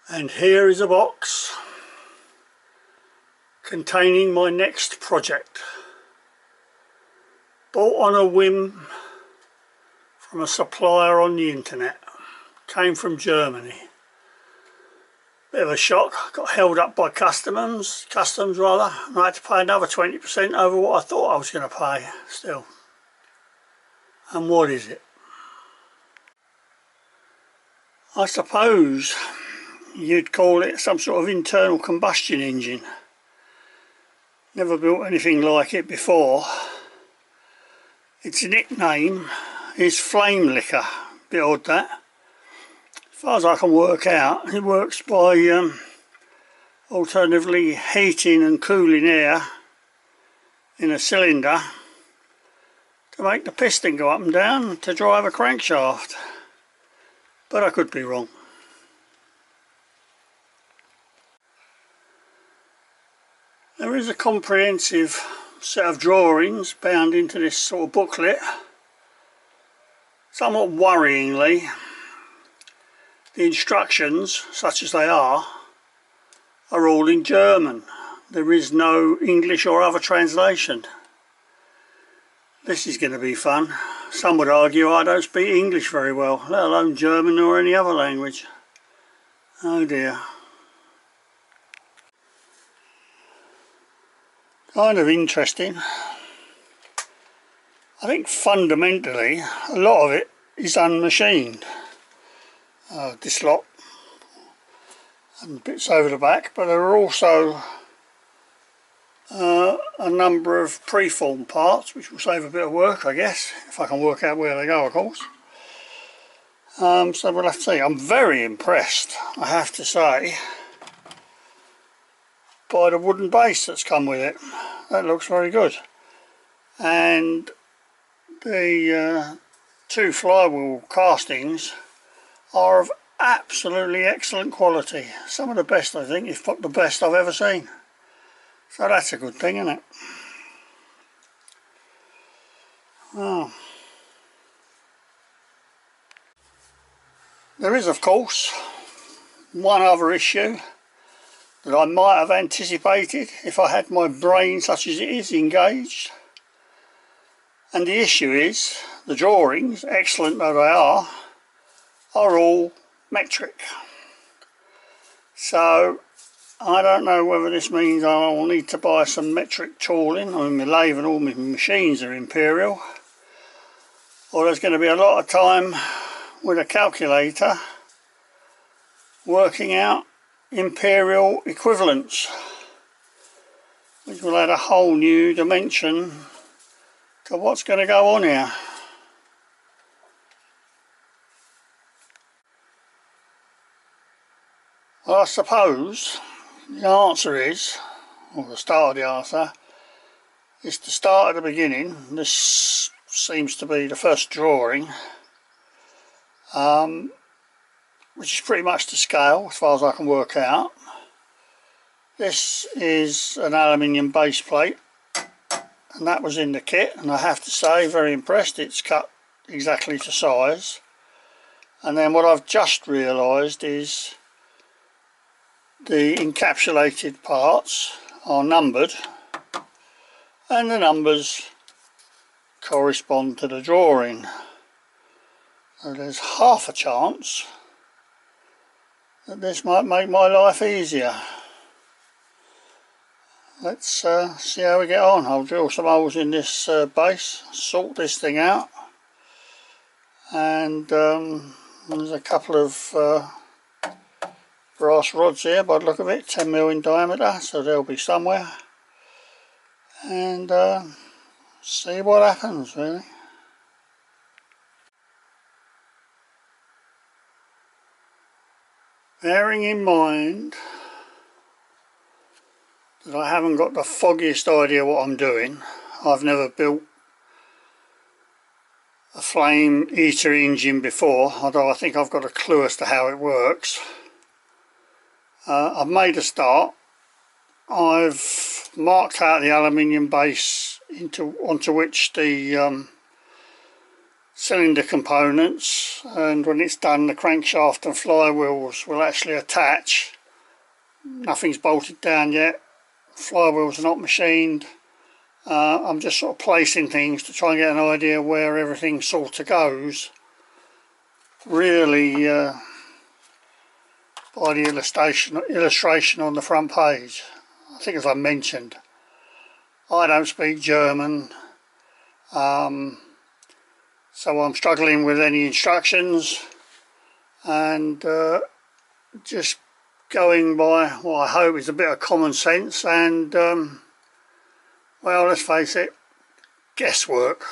And here is a box containing my next project. Bought on a whim from a supplier on the internet. Came from Germany. Bit of a shock. Got held up by customs rather, and I had to pay another 20% over what I thought I was going to pay still. And what is it? I suppose you'd call it some sort of internal combustion engine. Never built anything like it before. Its nickname is Flame Licker. Bit odd that. As far as I can work out, it works by alternatively heating and cooling air in a cylinder to make the piston go up and down to drive a crankshaft. But I could be wrong. There is a comprehensive set of drawings bound into this sort of booklet. Somewhat worryingly, the instructions, such as they are all in German. There is no English or other translation. This is going to be fun. Some would argue I don't speak English very well, let alone German or any other language. Oh dear. Kind of interesting. I think fundamentally a lot of it is unmachined. This lot and bits over the back, but there are also a number of preformed parts which will save a bit of work, I guess, if I can work out where they go, of course. So we'll have to see. I'm very impressed, I have to say, by the wooden base that's come with it. That looks very good. And the two flywheel castings are of absolutely excellent quality. Some of the best, I think, if not the best I've ever seen. So that's a good thing, isn't it? Oh. There is, of course, one other issue that I might have anticipated if I had my brain, such as it is, engaged. And the issue is, the drawings, excellent though they are all metric. So I don't know whether this means I will need to buy some metric tooling. I mean, my lathe and all my machines are imperial. Or there's going to be a lot of time with a calculator working out imperial equivalents, which will add a whole new dimension to what's going to go on here. Well, I suppose the answer is, or the start of the answer, is to start at the beginning. This seems to be the first drawing, which is pretty much to scale as far as I can work out. This is an aluminium base plate, and that was in the kit, and I have to say, very impressed. It's cut exactly to size. And then what I've just realised is the encapsulated parts are numbered, and the numbers correspond to the drawing. So there's half a chance that this might make my life easier. Let's see how we get on. I'll drill some holes in this base, sort this thing out, and there's a couple of brass rods here by the look of it, 10mm in diameter, so they'll be somewhere, and see what happens really. Bearing in mind that I haven't got the foggiest idea what I'm doing. I've never built a flame eater engine before, although I think I've got a clue as to how it works. I've made a start. I've marked out the aluminium base onto which the cylinder components, and when it's done the crankshaft and flywheels will actually attach. Nothing's bolted down yet, flywheels are not machined. I'm just sort of placing things to try and get an idea where everything sort of goes. Really by the illustration on the front page. I think, as I mentioned, I don't speak German, so I'm struggling with any instructions, and just going by what I hope is a bit of common sense and well, let's face it, guesswork.